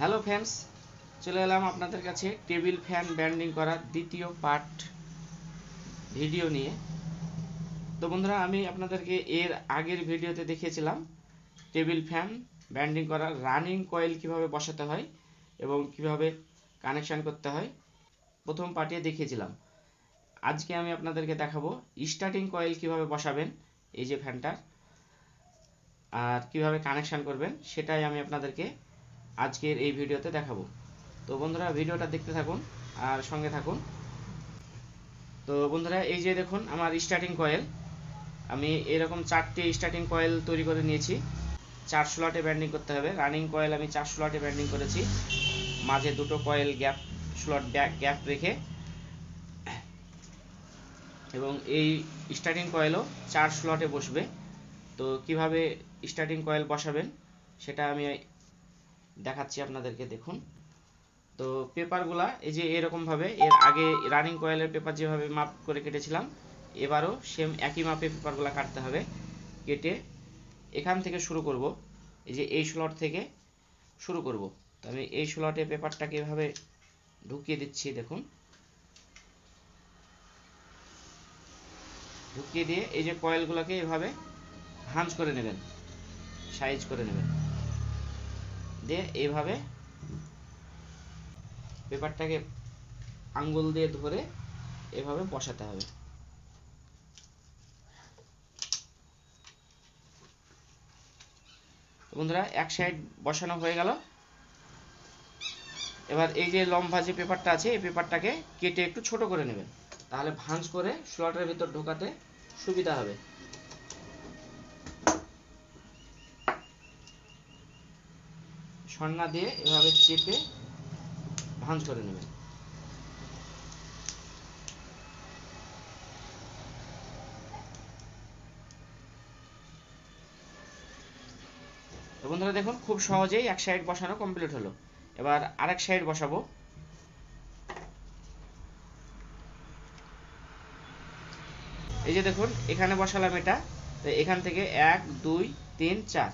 Hello friends, চলে এলাম আপনাদের কাছে টেবিল ফ্যান ব্যান্ডিং করার দ্বিতীয় পার্ট ভিডিও নিয়ে। তো বন্ধুরা, আমি আপনাদেরকে এর আগের ভিডিওতে দেখিয়েছিলাম টেবিল ফ্যান ব্যান্ডিং করার রানিং কয়েল কিভাবে বসাতে হয় এবং কিভাবে কানেকশান করতে হয়, প্রথম পার্টে দেখিয়েছিলাম। আজকে আমি আপনাদেরকে দেখাবো স্টার্টিং কয়েল কিভাবে বসাবেন এই যে ফ্যানটার, আর কিভাবে কানেকশান করবেন সেটাই আমি আপনাদেরকে আজকের এই ভিডিওতে দেখাবো। তো বন্ধুরা, ভিডিওটা দেখতে থাকুন আর সঙ্গে থাকুন। তো বন্ধুরা, এই যে দেখুন আমার স্টার্টিং কয়েল, আমি এরকম 4টে স্টার্টিং কয়েল তৈরি করে নিয়েছি। 4 স্লটে ব্যান্ডিং করতে হবে। রানিং কয়েল আমি 4 স্লটে ব্যান্ডিং করেছি, মাঝে দুটো কয়েল স্লট গ্যাপ রেখে, এবং এই স্টার্টিং কয়েলও 4 স্লটে বসবে। তো কিভাবে স্টার্টিং কয়েল বসাবেন সেটা আমি দেখাচ্ছি আপনাদেরকে। দেখুন, তো পেপারগুলা এই যে এরকমভাবে, এর আগে রানিং কয়েলের পেপার যেভাবে মাপ করে কেটেছিলাম, এবারও সেম একই মাপে পেপারগুলা কাটতে হবে। কেটে এখান থেকে শুরু করব, এই যে এই স্লট থেকে শুরু করব। তো আমি এই স্লটে পেপারটাকে এভাবে ঢুকিয়ে দিচ্ছি। দেখুন, ঢুকিয়ে দিয়ে এই যে কয়েলগুলোকে এভাবে ভাঁজ করে নেবেন, সাইজ করে নেবেন, দিয়ে এইভাবে পেপারটাকে আঙ্গুল দিয়ে ধরে এভাবে বসাতে হবে। বন্ধুরা, এক সাইড বসানো হয়ে গেল। এবার এই যে লম্বা যে পেপারটা আছে, এই পেপারটাকে কেটে একটু ছোট করে নেবেন, তাহলে ভাঁজ করে স্লটের ভিতর ঢোকাতে সুবিধা হবে। সন্না দিয়ে এভাবে চেপে ভাঁজ করে নেবেন। তো বন্ধুরা দেখুন, খুব সহজেই এক সাইড বসানো কমপ্লিট হলো। এবার আরেক সাইড বসাবো। এই যে দেখুন, এখানে বসালাম এটা। তো এখান থেকে 1 2 3 4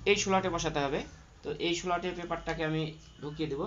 এই স্লটে বসাতে হবে। তো এই স্লটে পেপারটাকে আমি ঢুকিয়ে দেব।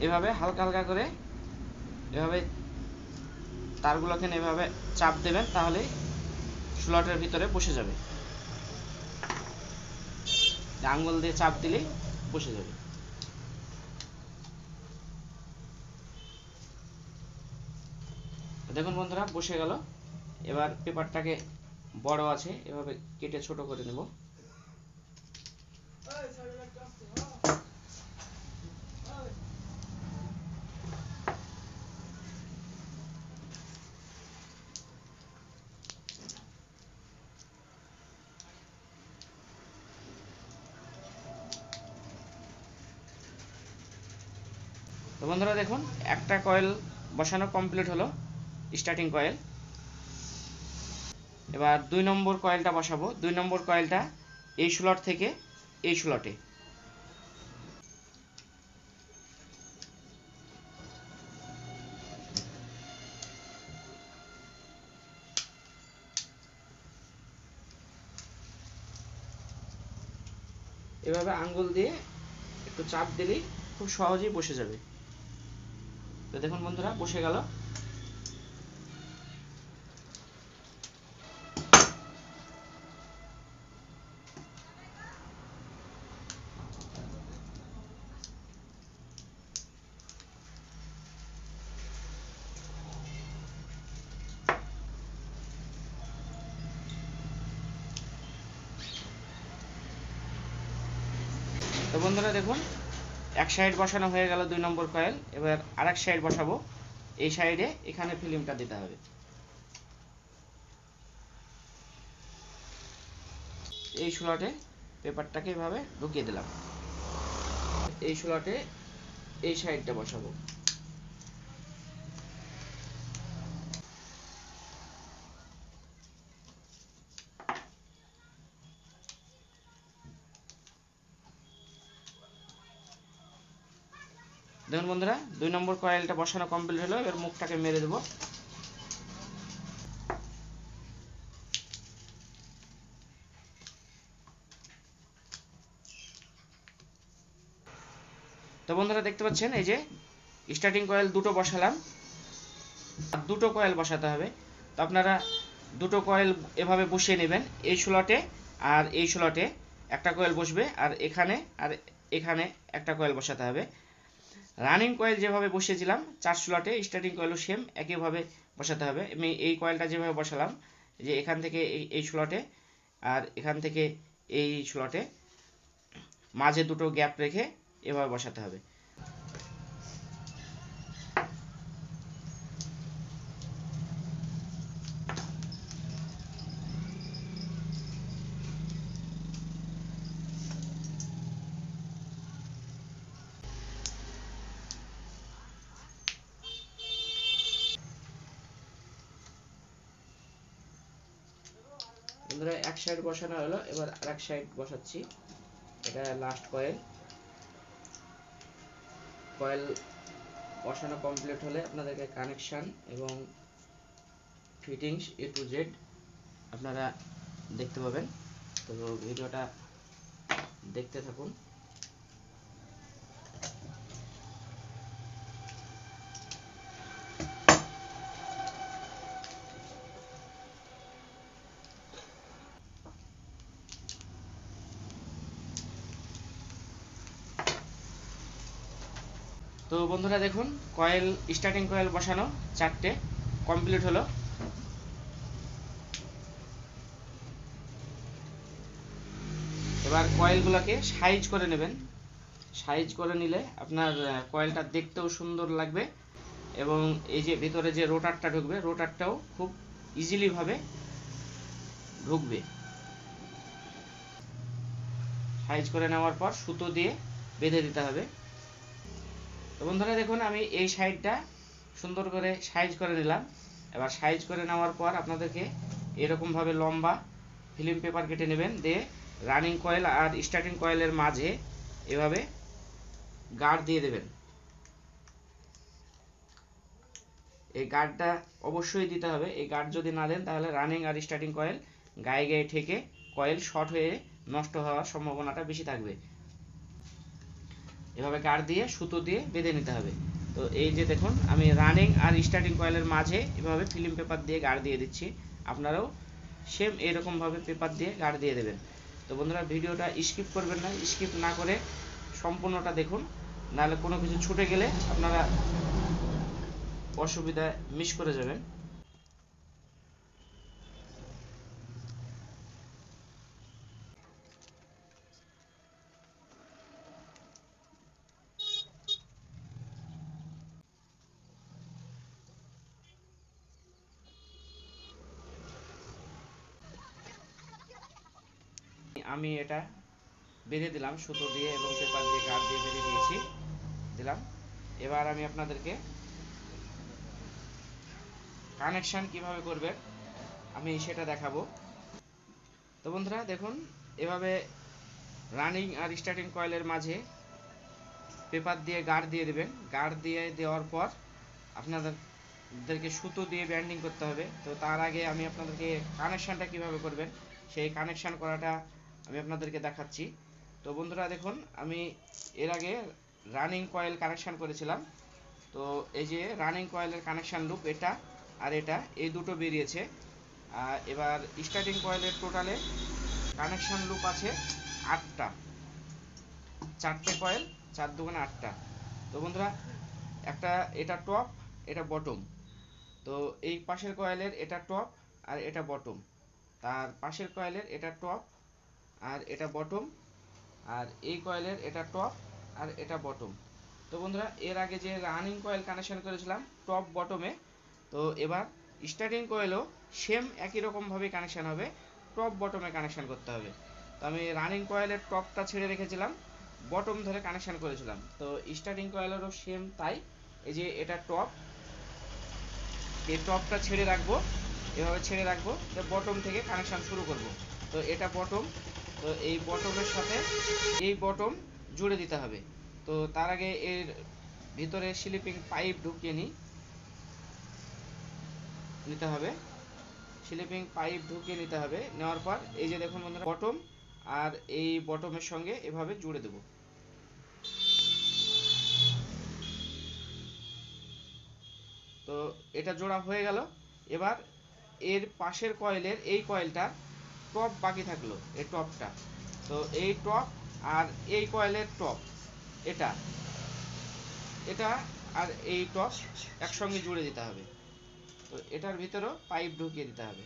এভাবে হালকা হালকা করে এভাবে তারগুলোকে এভাবে চাপ দেবেন, তাহলে স্লটের ভিতরে বসে যাবে। আঙ্গুল দিয়ে চাপ দিলেই বসে যাবে। দেখুন বন্ধুরা, বসে গেল। এবার পেপারটাকে বড় আছে এভাবে কেটে ছোট করে নেব। তো বন্ধুরা দেখুন, একটা কয়েল বসানো কমপ্লিট হলো, স্টার্টিং কয়েল। এবার 2 নম্বর কয়েলটা বসাবো। 2 নম্বর কয়েলটা এই স্লট থেকে এই স্লটে। এভাবে আঙ্গুল দিয়ে একটু চাপ দিলেই খুব সহজেই বসে যাবে। তো দেখুন বন্ধুরা, বসে গেল। তো বন্ধুরা দেখুন, এক সাইড বসানো হয়ে গেল 2 নম্বর কয়েল। এবার আরেক সাইড বসাবো। এই সাইডে এখানে ফিল্মটা দিতে হবে। এই স্লটে পেপারটাকে এভাবে ঢুকিয়ে দিলাম। এই স্লটে এই সাইডটা বসাবো। দেখুন বন্ধুরা 2 নম্বর কয়েলটা বসানো কমপ্লিট হলো। এবার মুখটাকে মেরে দেব। তো বন্ধুরা দেখতে পাচ্ছেন এই যে স্টার্টিং কয়েল দুটো বসালাম, আর দুটো কয়েল বসাতে হবে। তো আপনারা দুটো কয়েল এভাবে বসিয়ে নেবেন, এই স্লটে আর এই স্লটে একটা কয়েল বসবে, আর এখানে একটা কয়েল বসাতে হবে। রানিং কয়েল যেভাবে বসিয়েছিলাম 4 স্লটে, স্টার্টিং কয়েলও সেম একইভাবে বসাতে হবে। আমি এই কয়েলটা যেভাবে বসালাম, যে এখান থেকে এই স্লটে আর এখান থেকে এই স্লটে মাঝে দুটো গ্যাপ রেখে এভাবে বসাতে হবে। বন্ধুরা এক সাইড বসানো হলো, এবার আরেক সাইড বসাচ্ছি। এটা লাস্ট কয়েল। কয়েল বসানো কমপ্লিট হলে আপনাদেরকে কানেকশন এবং ফিটিংস A to Z আপনারা দেখতে পাবেন। তো ভিডিওটা দেখতে থাকুন। তো বন্ধুরা দেখুন কয়েল, স্টার্টিং কয়েল বসানো 4টে কমপ্লিট হলো। এবার কয়েলগুলোকে সাইজ করে নেবেন। সাইজ করে নিলে আপনার কয়েলটা দেখতেও সুন্দর লাগবে, এবং এই যে ভিতরে যে রোটারটা ঢুকবে, রোটারটাও খুব ইজিলি ভাবে ঢুকবে। সাইজ করে নেওয়ার পর সুতো দিয়ে বেঁধে দিতে হবে। তো বন্ধুরা দেখুন আমি এই সাইডটা সুন্দর করে সাইজ করে নিলাম। এবার সাইজ করে নেওয়ার পর আপনাদেরকে এরকমভাবে লম্বা ফিল্ম পেপার কেটে নেবেন, দিয়ে রানিং কয়েল আর স্টার্টিং কয়েলের মাঝে এভাবে গার্ড দিয়ে দেবেন। এই গার্ডটা অবশ্যই দিতে হবে। এই গার্ড যদি না দেন তাহলে রানিং আর স্টার্টিং কয়েল গায়ে গায়ে ঠেকে কয়েল শর্ট হয়ে নষ্ট হওয়ার সম্ভাবনাটা বেশি থাকবে। এভাবে গার্ড দিয়ে সুতো দিয়ে বেঁধে নিতে হবে। তো এই যে দেখুন আমি রানিং আর স্টার্টিং কয়েলের মাঝে এভাবে ফিল্ম পেপার দিয়ে গার্ড দিয়ে দিচ্ছি। আপনারাও সেম এরকমভাবে পেপার দিয়ে গার্ড দিয়ে দেবেন। তো বন্ধুরা ভিডিওটা স্কিপ করবেন না, স্কিপ না করে সম্পূর্ণটা দেখুন, নাহলে কোনো কিছু ছুটে গেলে আপনারা অসুবিধায় মিস করে যাবেন। আমি এটা বেঁধে দিলাম সুতো দিয়ে এবং পেপার দিয়ে গার্ড দিয়ে বেঁধে দিলাম। এবার আমি আপনাদেরকে কানেকশন কিভাবে করবেন আমি সেটা দেখাবো। তো বন্ধুরা দেখুন এভাবে রানিং আর স্টার্টিং কয়েলের মাঝে পেপার দিয়ে গার্ড দিয়ে দেবেন। গার্ড দিয়ে দেওয়ার পর আপনাদেরকে সুতো দিয়ে ব্যান্ডিং করতে হবে। তো তার আগে আমি আপনাদেরকে কানেকশানটা কিভাবে করবেন সেই কানেকশান করাটা আমি আপনাদেরকে দেখাচ্ছি। তো বন্ধুরা দেখুন আমি এর আগে রানিং কয়েল কানেকশান করেছিলাম। তো এই যে রানিং কয়েলের কানেকশান লুপ এটা আর এটা, এই দুটো বেরিয়েছে। এবার স্টার্টিং কয়েলের টোটালে কানেকশান লুপ আছে 8টা, 4টে কয়েল, 4 দুগুণে 8টা। তো বন্ধুরা এটা টপ, এটা বটম। তো এই পাশের কয়েলের এটা টপ আর এটা বটম, তার পাশের কয়েলের এটা টপ আর এটা বটম, আর এই কয়েলের এটা টপ আর এটা বটম। তো বন্ধুরা এর আগে যে রানিং কয়েল কানেকশন করেছিলাম টপ বটমে, তো এবার স্টার্টিং কয়েলও সেম একই রকমভাবে কানেকশান হবে, টপ বটমে কানেকশান করতে হবে। তো আমি রানিং কয়েলের টপটা ছেড়ে রেখেছিলাম, বটম ধরে কানেকশান করেছিলাম। তো স্টার্টিং কয়েলেরও সেম তাই। এই যে এটা টপ, এই টপটা ছেড়ে রাখবো, এভাবে ছেড়ে রাখবো, তো বটম থেকে কানেকশান শুরু করব। তো এটা বটম, তো এই বটমের সাথে এই বটম জুড়ে দিতে হবে। তো তার আগে এর ভিতরে স্লিপিং পাইপ ঢুকিয়ে নিতে হবে। স্লিপিং পাইপ ঢুকিয়ে নিতে হবে। নেওয়ার পর এই যে দেখুন বন্ধুরা, বটম আর এই বটমের সঙ্গে এভাবে জুড়ে দেব। তো এটা জোড়া হয়ে গেল। এবার এর পাশের কয়েলের এই কয়েলটা টপ বাকি থাকলো, এই টপটা। তো এই টপ আর এই কয়েলের টপ, এটা এটা আর এই টপ একসঙ্গে জুড়ে দিতে হবে। তো এটার ভিতরেও পাইপ ঢুকিয়ে দিতে হবে।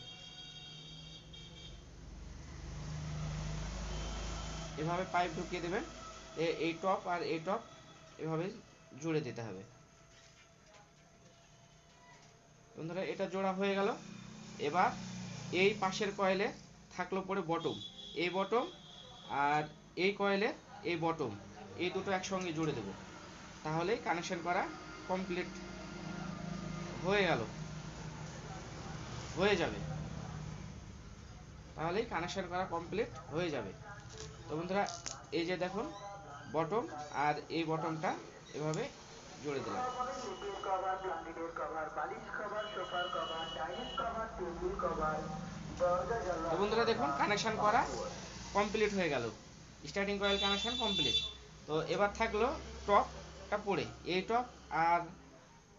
এভাবে পাইপ ঢুকিয়ে দেবেন। এই টপ আর এই টপ এভাবে জুড়ে দিতে হবে। বন্ধুরা, এটা জোড়া হয়ে গেল। এবার এই পাশের কয়েলে থাকলো পরে বটম, এই বটম আর এই কয়েলে এই বটম, এই দুটো একসঙ্গে জুড়ে দেব। তাহলে কানেকশন করা কমপ্লিট হয়ে যাবে। তাহলেই কানেকশন করা কমপ্লিট হয়ে যাবে। তো বন্ধুরা, এই যে দেখুন বটম আর এই বটমটা এভাবে জুড়ে দিলাম। তো বন্ধুরা দেখুন, কানেকশন করা কমপ্লিট হয়ে গেল। Starting coil connection complete. তো এবার থাকলো টপটা পড়ে, এই টপ আর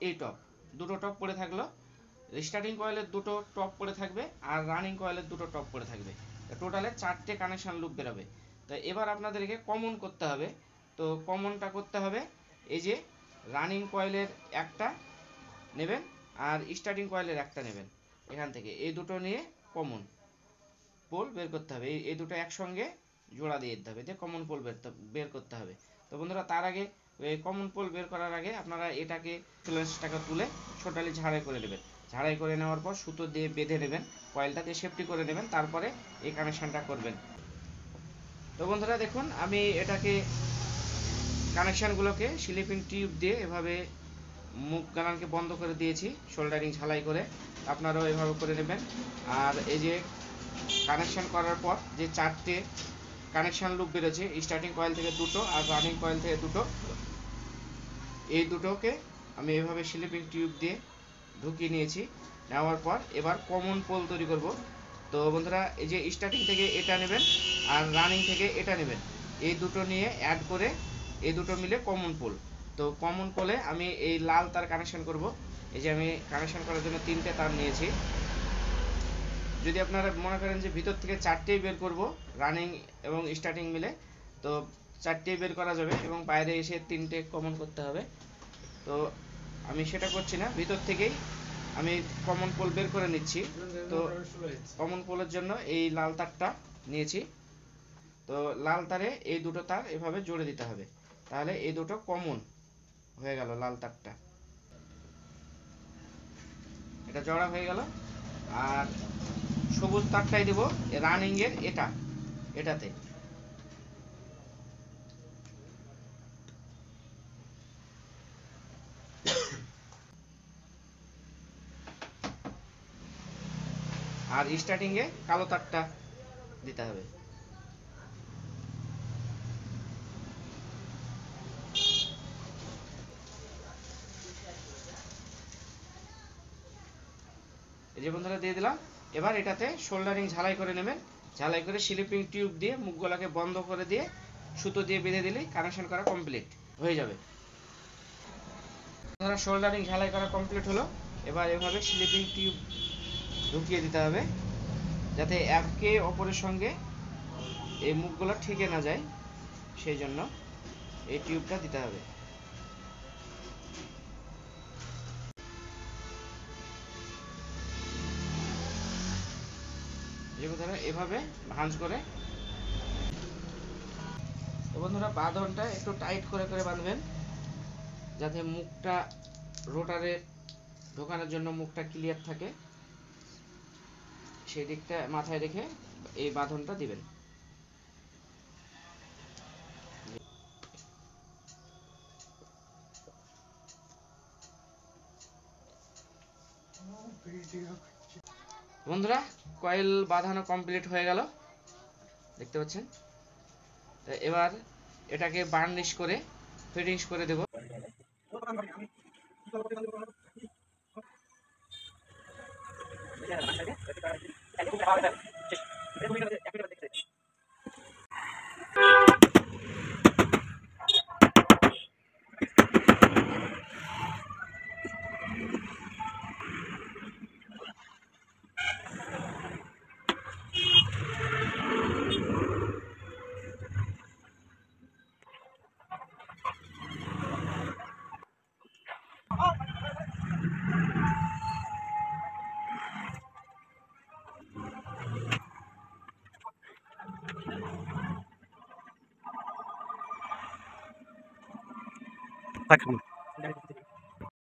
এই টপ, দুটো টপ পড়ে থাকলো। স্টার্টিং কয়েলের দুটো টপ পড়ে থাকবে আর রানিং কয়েলের দুটো টপ পড়ে থাকবে। টোটালে 4টে কানেকশন লুপ বেরোবে। তো এবার আপনাদেরকে কমন করতে হবে। তো কমনটা করতে হবে, এই যে রানিং কয়েলের একটা নেবেন আর স্টার্টিং কয়েলের একটা নেবেন। এখান থেকে এই দুটো নিয়ে কমন পোল বের করতে হবে। এই দুটো একসঙ্গে জোড়া দিয়ে দিতে হবে, দিয়ে কমন পোল বের করতে হবে। তো বন্ধুরা, তার আগে কমন পোল বের করার আগে আপনারা এটাকে ফ্লেঞ্চটাকে তুলে ছোটালি ঝাড়াই করে নেবেন। ঝাড়াই করে নেওয়ার পর সুতো দিয়ে বেঁধে নেবেন, কয়েলটাকে সেফটি করে নেবেন, তারপরে এই কানেকশানটা করবেন। তো বন্ধুরা দেখুন, আমি এটাকে কানেকশানগুলোকে স্লিপিং টিউব দিয়ে এভাবে মুখ গালানকে বন্ধ করে দিয়েছি শোল্ডারিং ঝালাই করে। আপনারাও এভাবে করে নেবেন। আর এই যে কানেকশান করার পর যে 4টে কানেকশান লুপ বেরোচ্ছে, স্টার্টিং কয়েল থেকে দুটো আর রানিং কয়েল থেকে দুটো, এই দুটোকে আমি এভাবে স্লিপিং টিউব দিয়ে ঢুকিয়ে নিয়েছি। নেওয়ার পর এবার কমন পোল তৈরি করব। তো বন্ধুরা, এই যে স্টার্টিং থেকে এটা নেবেন আর রানিং থেকে এটা নেবেন, এই দুটো নিয়ে অ্যাড করে এই দুটো মিলে কমন পোল। তো কমন পোলে আমি এই লাল তার কানেকশন করব। এই যে আমি কানেকশন করার জন্য 3টে তার নিয়েছি। যদি আপনারা মনে করেন যে ভিতর থেকে 4টেই বের করব, রানিং এবং স্টার্টিং মিলে, তো 4টেই বের করা যাবে এবং বাইরে এসে 3টে কমন করতে হবে। তো আমি সেটা করছি না, ভিতর থেকেই আমি কমন পোল বের করে নিচ্ছি। তো কমন পোলের জন্য এই লাল তারটা নিয়েছি। তো লাল তারে এই দুটো তার এভাবে জুড়ে দিতে হবে, তাহলে এই দুটো কমন হয়ে গেল। লাল তারটা এটা জড়া হয়ে গেল। আর সবুজ তারটাই দেব রানিং এর এটাতে। আর স্টার্টিং এ কালো তারটা দিতে হবে। এই যে বন্ধুরা দিয়ে দিলাম। এবার এটাতে শোল্ডারিং ঝালাই করে নেবেন। ঝালাই করে স্লিপিং টিউব দিয়ে মুখগুলোকে বন্ধ করে দিয়ে সুতো দিয়ে বেঁধে দিলেই কানেকশন করা কমপ্লিট হয়ে যাবে। বন্ধুরা, শোল্ডারিং ঝালাই করা কমপ্লিট হলো। এবার এভাবে স্লিপিং টিউব ঢুকিয়ে দিতে হবে, যাতে একে অপরের সঙ্গে এই মুখগুলো ঠেকে না যায়, সেই জন্য এই টিউবটা দিতে হবে। যে বন্ধুরা এভাবে ভাঁজ করে, তো বন্ধুরা বাঁধনটা একটু টাইট করে করে বাঁধবেন, যাতে মুখটা রোটারে ঢোকানোর জন্য মুখটা ক্লিয়ার থাকে, সেই দিকটা মাথায় রেখে এই বাঁধনটা দিবেন। বন্ধুরা, কয়েল বাঁধানো কমপ্লিট হয়ে গেল, দেখতে পাচ্ছেন। তো এবার এটাকে বার্নিশ করে ফিটিংস করে দেব। থাকুন।